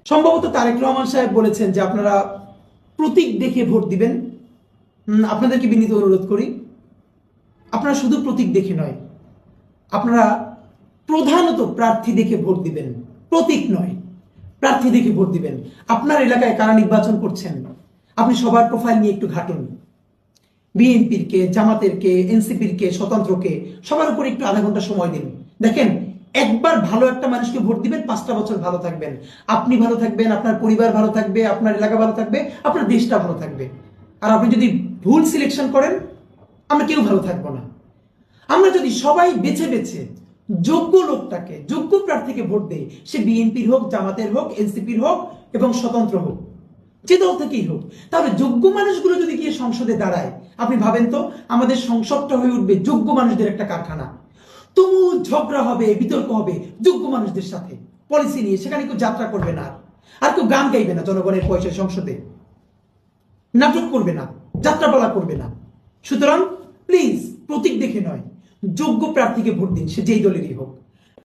সম্ভবত তারেক রহমান সাহেব বলেছেন যে আপনারা প্রতীক দেখে ভোট দিবেন। আপনাদেরকে বিনীত অনুরোধ করি, আপনারা শুধু প্রতীক দেখে নয়, আপনারা প্রধানত প্রার্থী দেখে ভোট দিবেন, প্রতীক নয়, প্রার্থী দেখে ভোট দিবেন। আপনার এলাকায় কারা নির্বাচন করছেন আপনি সবার প্রোফাইল নিয়ে একটু ঘাটুন। বিএনপির কে, জামাতের কে, এনসিপির কে, স্বতন্ত্রকে, সবার উপর একটু আধা ঘন্টা সময় দিন। দেখেন, একবার ভালো একটা মানুষকে ভোট দিবেন, 5টা বছর ভালো থাকবেন, আপনি ভালো থাকবেন, আপনার পরিবার ভালো থাকবে, আপনার এলাকা ভালো থাকবে, আপনার দেশটা ভালো থাকবে। আর আপনি যদি ভুল সিলেকশন করেন, আমরা কেউ ভালো থাকবো না। আমরা যদি সবাই বেছে বেছে যোগ্য লোকটাকে, যোগ্য প্রার্থীকে ভোট দেই, সে বিএনপির হোক, জামাতের হোক, এনসিপির হোক এবং স্বতন্ত্র হোক, যে দল থেকেই হোক, তাহলে যোগ্য মানুষগুলো যদি গিয়ে সংসদে দাঁড়ায়, আপনি ভাবেন তো আমাদের সংসদটা হয়ে উঠবে যোগ্য মানুষদের একটা কারখানা। তুমুল ঝগড়া হবে, বিতর্ক হবে যোগ্য মানুষদের সাথে পলিসি নিয়ে। সেখানে কেউ যাত্রা করবে না, আর কেউ গান গাইবে না, জনগণের পয়সায় সংসদে নাটক করবে না, যাত্রাপালা করবে না। সুতরাং প্লিজ প্রতীক দেখে নয়, যোগ্য প্রার্থীকে ভোট দিন, সে যেই দলেরই হোক।